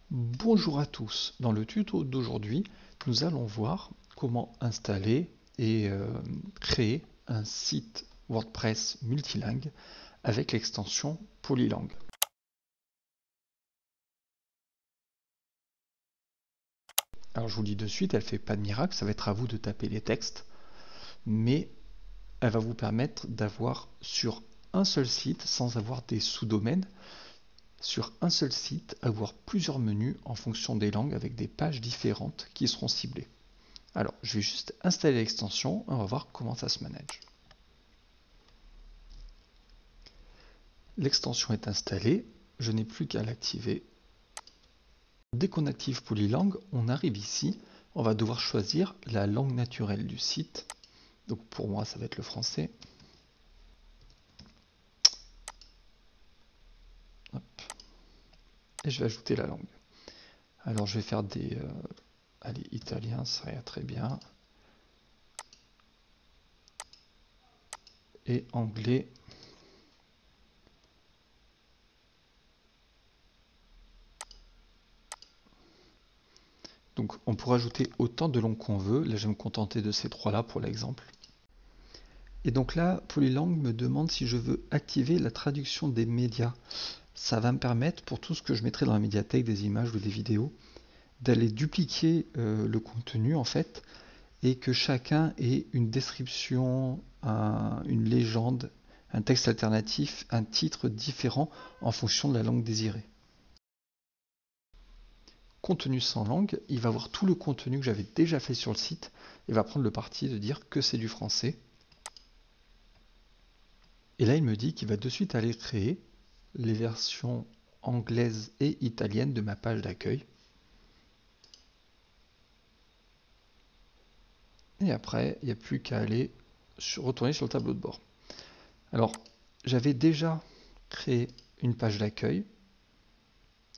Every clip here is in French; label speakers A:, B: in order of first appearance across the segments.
A: Bonjour à tous, dans le tuto d'aujourd'hui, nous allons voir comment installer et créer un site WordPress multilingue avec l'extension Polylang. Alors je vous le dis de suite, elle ne fait pas de miracle, ça va être à vous de taper les textes, mais elle va vous permettre d'avoir sur un seul site, sans avoir des sous-domaines, sur un seul site, avoir plusieurs menus en fonction des langues avec des pages différentes qui seront ciblées. Alors, je vais juste installer l'extension et on va voir comment ça se manage. L'extension est installée, je n'ai plus qu'à l'activer. Dès qu'on active Polylang, on arrive ici, on va devoir choisir la langue naturelle du site. Donc pour moi, ça va être le français. Hop. Et je vais ajouter la langue. Alors je vais faire des... allez, italien, ça ira très bien. Et anglais. Donc on pourra ajouter autant de langues qu'on veut. Là, je vais me contenter de ces trois-là pour l'exemple. Et donc là, Polylang me demande si je veux activer la traduction des médias. Ça va me permettre, pour tout ce que je mettrai dans la médiathèque, des images ou des vidéos, d'aller dupliquer le contenu en fait, et que chacun ait une description, une légende, un texte alternatif, un titre différent en fonction de la langue désirée. Contenu sans langue, il va voir tout le contenu que j'avais déjà fait sur le site et va prendre le parti de dire que c'est du français. Et là, il me dit qu'il va de suite aller créer les versions anglaises et italiennes de ma page d'accueil. Et après, il n'y a plus qu'à aller retourner sur le tableau de bord. Alors, j'avais déjà créé une page d'accueil,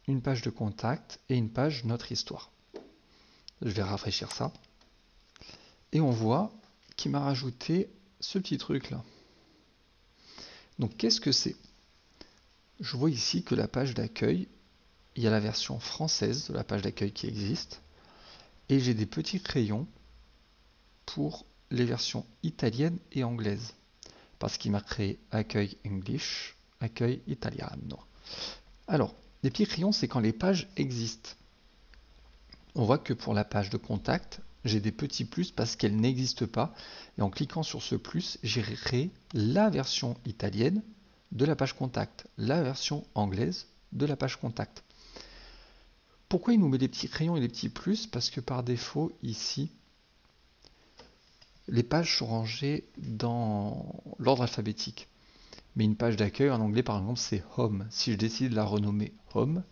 A: une page de contact et une page Notre Histoire. Je vais rafraîchir ça. Et on voit qu'il m'a rajouté ce petit truc là. Donc qu'est-ce que c'est? Je vois ici que la page d'accueil, il y a la version française de la page d'accueil qui existe. Et j'ai des petits crayons pour les versions italiennes et anglaises. Parce qu'il m'a créé accueil English, accueil italiano. Alors, les petits crayons, c'est quand les pages existent. On voit que pour la page de contact, j'ai des petits plus parce qu'elle n'existe pas. Et en cliquant sur ce plus, j'ai créé la version italienne de la page contact, la version anglaise de la page contact. Pourquoi il nous met des petits crayons et des petits plus? Parce que par défaut, ici, les pages sont rangées dans l'ordre alphabétique. Mais une page d'accueil en anglais, par exemple, c'est Home. Si je décide de la renommer Home,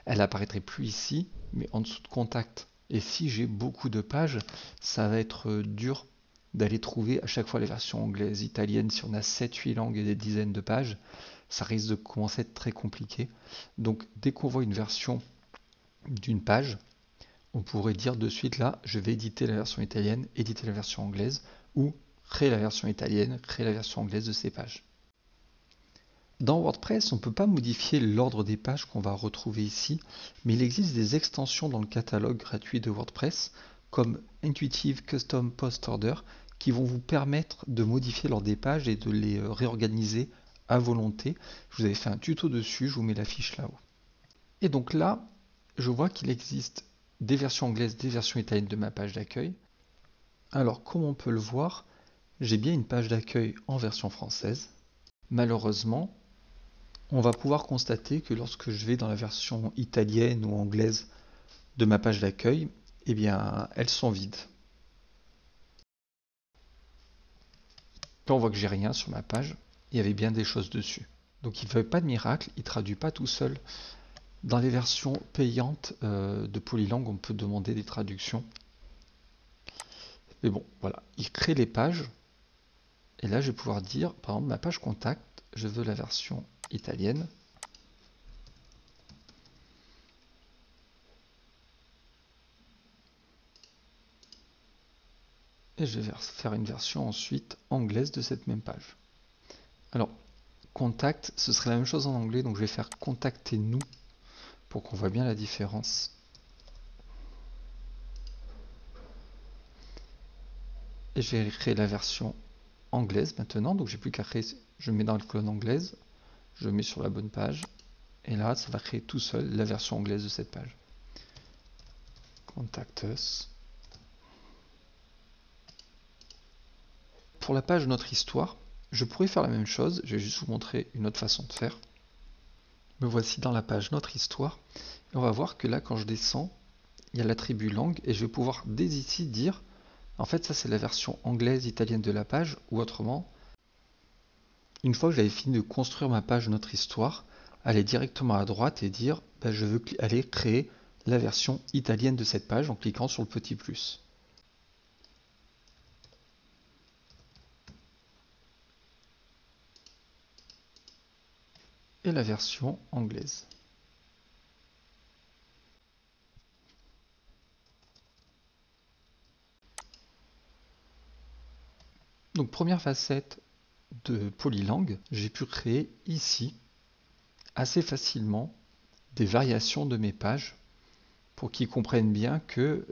A: elle apparaîtrait plus ici, mais en dessous de contact. Et si j'ai beaucoup de pages, ça va être dur d'aller trouver à chaque fois les versions anglaises, italiennes. Si on a 7-8 langues et des dizaines de pages, ça risque de commencer à être très compliqué. Donc dès qu'on voit une version d'une page, on pourrait dire de suite là, je vais éditer la version italienne, éditer la version anglaise, ou créer la version italienne, créer la version anglaise de ces pages. Dans WordPress, on ne peut pas modifier l'ordre des pages qu'on va retrouver ici, mais il existe des extensions dans le catalogue gratuit de WordPress, comme Intuitive Custom Post Order, qui vont vous permettre de modifier l'ordre des pages et de les réorganiser à volonté. Je vous avais fait un tuto dessus, je vous mets la fiche là-haut. Et donc là, je vois qu'il existe des versions anglaises, des versions italiennes de ma page d'accueil. Alors, comme on peut le voir, j'ai bien une page d'accueil en version française. Malheureusement, on va pouvoir constater que lorsque je vais dans la version italienne ou anglaise de ma page d'accueil, eh bien, elles sont vides. Là, on voit que j'ai rien sur ma page. Il y avait bien des choses dessus. Donc, il ne fait pas de miracle, il ne traduit pas tout seul. Dans les versions payantes de Polylang, on peut demander des traductions. Mais bon, voilà, il crée les pages. Et là, je vais pouvoir dire, par exemple, ma page contact, je veux la version italienne. Et je vais faire une version ensuite anglaise de cette même page. Alors, contact, ce serait la même chose en anglais, donc je vais faire contactez-nous pour qu'on voit bien la différence. Et je vais créer la version anglaise maintenant, donc j'ai plus qu'à créer, je mets dans la colonne anglaise, je mets sur la bonne page, et là ça va créer tout seul la version anglaise de cette page. Contact Us. Pour la page Notre Histoire, je pourrais faire la même chose, je vais juste vous montrer une autre façon de faire. Me voici dans la page Notre Histoire, et on va voir que là quand je descends, il y a l'attribut langue, et je vais pouvoir dès ici dire, en fait ça c'est la version anglaise, italienne de la page, ou autrement, une fois que j'avais fini de construire ma page Notre Histoire, aller directement à droite et dire je veux aller créer la version italienne de cette page en cliquant sur le petit plus. Et la version anglaise. Donc première facette de Polylang, j'ai pu créer ici assez facilement des variations de mes pages pour qu'ils comprennent bien que,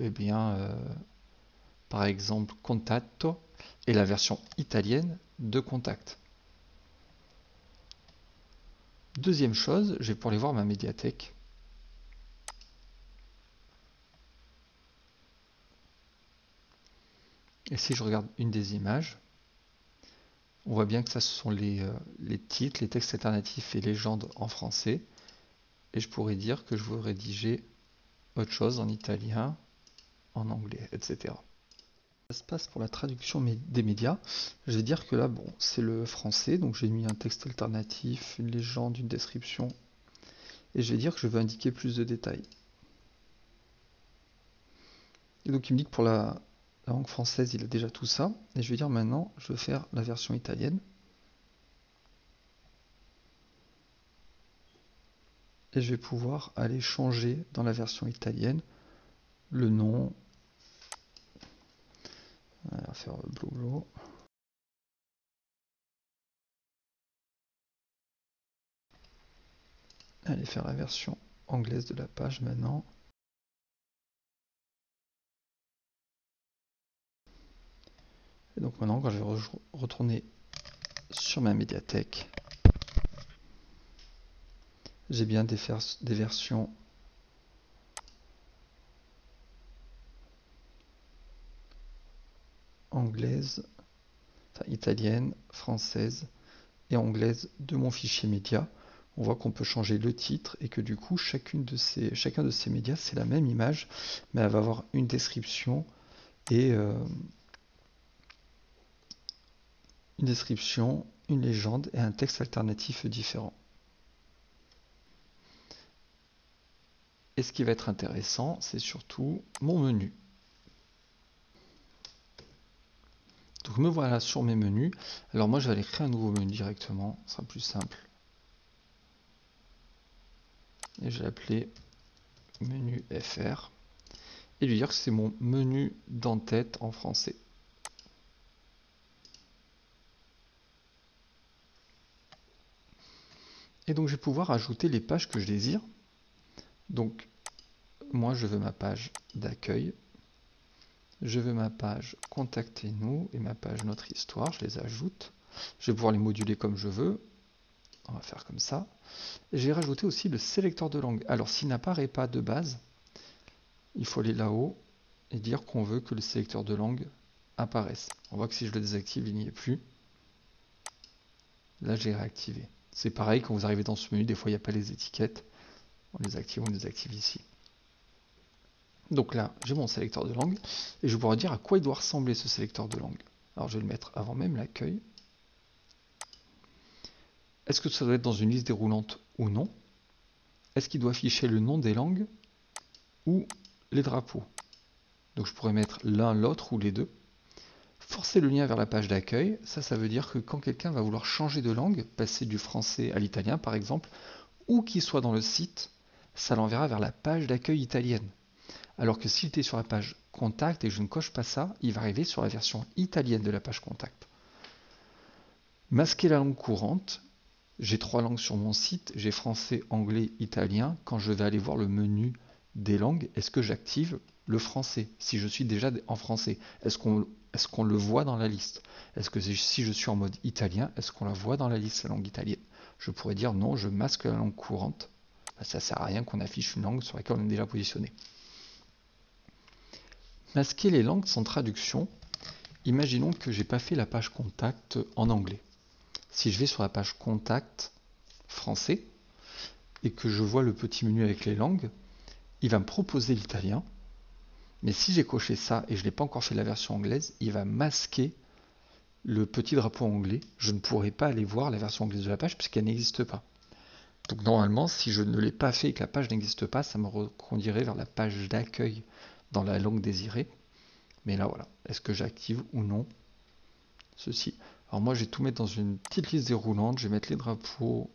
A: par exemple, Contatto est la version italienne de Contact. Deuxième chose, je vais pouvoir aller voir ma médiathèque. Et si je regarde une des images, on voit bien que ça ce sont les titres, les textes alternatifs et légendes en français. Et je pourrais dire que je veux rédiger autre chose en italien, en anglais, etc. Ça se passe pour la traduction des médias. Je vais dire que là, bon, c'est le français, donc j'ai mis un texte alternatif, une légende, une description. Et je vais dire que je veux indiquer plus de détails. Et donc il me dit que pour la langue française, il a déjà tout ça. Et je vais dire maintenant, je veux faire la version italienne. Et je vais pouvoir aller changer dans la version italienne le nom. On va faire blue. Allez faire la version anglaise de la page maintenant. Et donc maintenant, quand je vais retourner sur ma médiathèque, j'ai bien des versions anglaises, enfin italiennes, françaises et anglaises de mon fichier média. On voit qu'on peut changer le titre et que du coup, chacun de ces médias, c'est la même image, mais elle va avoir une description et une légende et un texte alternatif différent. Et ce qui va être intéressant, c'est surtout mon menu. Donc me voilà sur mes menus. Alors moi je vais aller créer un nouveau menu directement, ce sera plus simple. Et je vais l'appeler menu FR. Et lui dire que c'est mon menu d'en-tête en français. Et donc je vais pouvoir ajouter les pages que je désire. Donc moi je veux ma page d'accueil. Je veux ma page Contactez-nous et ma page Notre Histoire, je les ajoute. Je vais pouvoir les moduler comme je veux. On va faire comme ça. Et j'ai rajouté aussi le sélecteur de langue. Alors s'il n'apparaît pas de base, il faut aller là-haut et dire qu'on veut que le sélecteur de langue apparaisse. On voit que si je le désactive, il n'y est plus. Là, j'ai réactivé. C'est pareil, quand vous arrivez dans ce menu, des fois, il n'y a pas les étiquettes. On les active ici. Donc là, j'ai mon sélecteur de langue et je vais pouvoir dire à quoi il doit ressembler ce sélecteur de langue. Alors, je vais le mettre avant même l'accueil. Est-ce que ça doit être dans une liste déroulante ou non? Est-ce qu'il doit afficher le nom des langues ou les drapeaux? Donc je pourrais mettre l'un, l'autre ou les deux. Forcer le lien vers la page d'accueil, ça veut dire que quand quelqu'un va vouloir changer de langue, passer du français à l'italien par exemple, ou qu'il soit dans le site, ça l'enverra vers la page d'accueil italienne. Alors que s'il était sur la page contact et que je ne coche pas ça, il va arriver sur la version italienne de la page contact. Masquer la langue courante, J'ai 3 langues sur mon site, j'ai français, anglais, italien. Quand je vais aller voir le menu des langues, est-ce que j'active le français si je suis déjà en français? Est-ce qu'on le voit dans la liste? Est-ce que si je suis en mode italien, est-ce qu'on la voit dans la liste, la langue italienne? Je pourrais dire non, je masque la langue courante. Ça sert à rien qu'on affiche une langue sur laquelle on est déjà positionné. Masquer les langues sans traduction. Imaginons que j'ai pas fait la page contact en anglais. Si je vais sur la page contact français et que je vois le petit menu avec les langues, il va me proposer l'italien. Mais si j'ai coché ça et je n'ai pas encore fait la version anglaise, il va masquer le petit drapeau anglais. Je ne pourrai pas aller voir la version anglaise de la page puisqu'elle n'existe pas. Donc normalement, si je ne l'ai pas fait et que la page n'existe pas, ça me reconduirait vers la page d'accueil dans la langue désirée. Mais là, voilà. Est-ce que j'active ou non ceci? Alors moi, je vais tout mettre dans une petite liste déroulante. Je vais mettre les drapeaux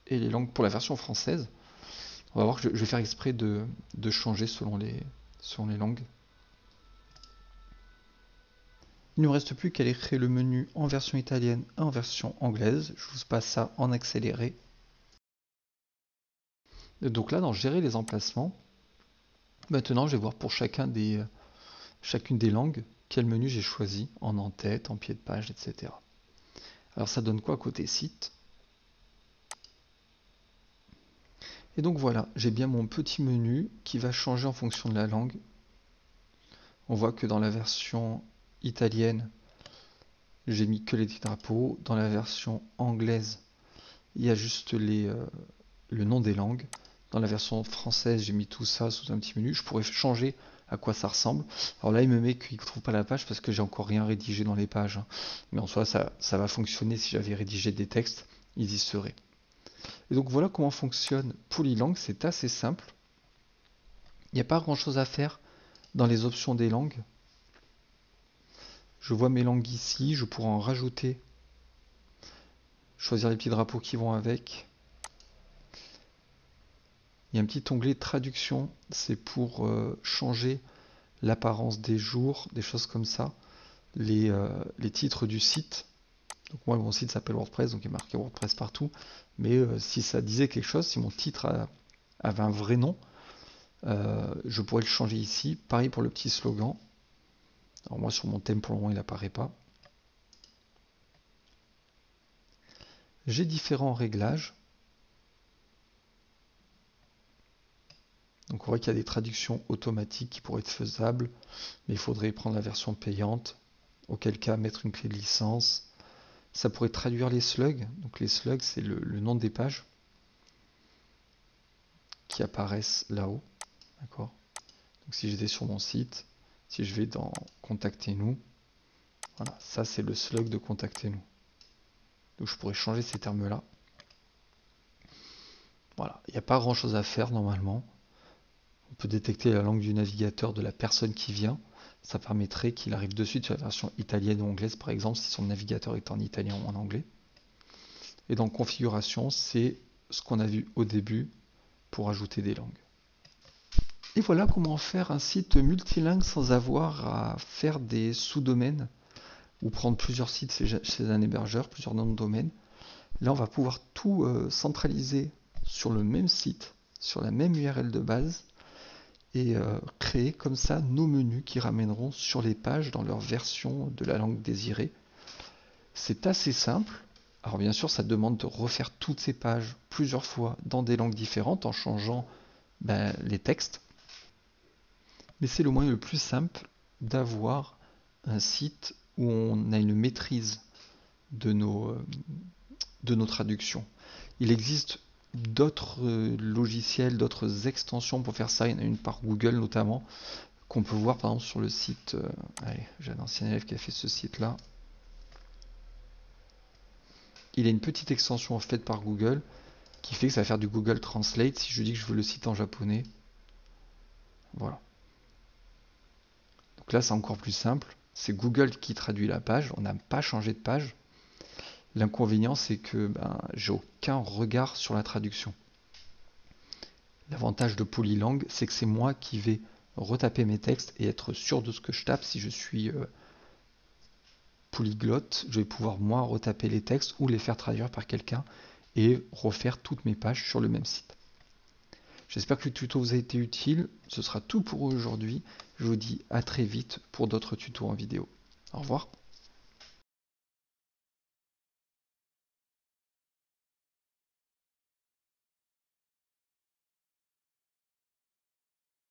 A: et les langues pour la version française. On va voir que je vais faire exprès de changer selon les langues. Il ne me reste plus qu'à aller créer le menu en version italienne et en version anglaise. Je vous passe ça en accéléré. Et donc là, dans gérer les emplacements, maintenant je vais voir pour chacune des langues quel menu j'ai choisi en en-tête, en pied de page, etc. Alors ça donne quoi côté site? Et donc voilà, j'ai bien mon petit menu qui va changer en fonction de la langue. On voit que dans la version italienne, j'ai mis que les drapeaux. Dans la version anglaise, il y a juste le nom des langues. Dans la version française, j'ai mis tout ça sous un petit menu. Je pourrais changer à quoi ça ressemble. Alors là, il me met qu'il ne trouve pas la page parce que j'ai encore rien rédigé dans les pages. Mais en soi, ça va fonctionner. Si j'avais rédigé des textes, ils y seraient. Et donc voilà comment fonctionne Polylang. C'est assez simple. Il n'y a pas grand chose à faire dans les options des langues. Je vois mes langues ici. Je pourrais en rajouter. Choisir les petits drapeaux qui vont avec. Il y a un petit onglet traduction, c'est pour changer l'apparence des jours, des choses comme ça, les titres du site. Donc moi mon site s'appelle WordPress, donc il est marqué WordPress partout, mais si ça disait quelque chose, si mon titre avait un vrai nom, je pourrais le changer ici. Pareil pour le petit slogan. Alors moi sur mon thème pour le moment il n'apparaît pas. J'ai différents réglages. Donc on voit qu'il y a des traductions automatiques qui pourraient être faisables, mais il faudrait prendre la version payante, auquel cas mettre une clé de licence. Ça pourrait traduire les slugs. Donc les slugs, c'est le nom des pages qui apparaissent là-haut. D'accord. Donc si j'étais sur mon site, si je vais dans Contactez-nous, voilà, ça c'est le slug de Contactez-nous. Donc je pourrais changer ces termes-là. Voilà, il n'y a pas grand-chose à faire normalement. On peut détecter la langue du navigateur de la personne qui vient. Ça permettrait qu'il arrive de suite sur la version italienne ou anglaise, par exemple, si son navigateur est en italien ou en anglais. Et dans configuration, c'est ce qu'on a vu au début pour ajouter des langues. Et voilà comment faire un site multilingue sans avoir à faire des sous-domaines ou prendre plusieurs sites chez un hébergeur, plusieurs noms de domaine. Là, on va pouvoir tout centraliser sur le même site, sur la même URL de base, et créer comme ça nos menus qui ramèneront sur les pages dans leur version de la langue désirée. C'est assez simple. Alors bien sûr, ça demande de refaire toutes ces pages plusieurs fois dans des langues différentes en changeant les textes. Mais c'est le moyen le plus simple d'avoir un site où on a une maîtrise de nos traductions. Il existe d'autres logiciels, d'autres extensions pour faire ça. Il y en a une par Google notamment, qu'on peut voir par exemple sur le site. Allez, j'ai un ancien élève qui a fait ce site-là. Il y a une petite extension faite par Google qui fait que ça va faire du Google Translate si je dis que je veux le site en japonais. Voilà. Donc là, c'est encore plus simple. C'est Google qui traduit la page. On n'a pas changé de page. L'inconvénient, c'est que j'ai aucun regard sur la traduction. L'avantage de Polylang, c'est que c'est moi qui vais retaper mes textes et être sûr de ce que je tape. Si je suis polyglotte, je vais pouvoir moi retaper les textes ou les faire traduire par quelqu'un et refaire toutes mes pages sur le même site. J'espère que le tuto vous a été utile. Ce sera tout pour aujourd'hui. Je vous dis à très vite pour d'autres tutos en vidéo. Au revoir.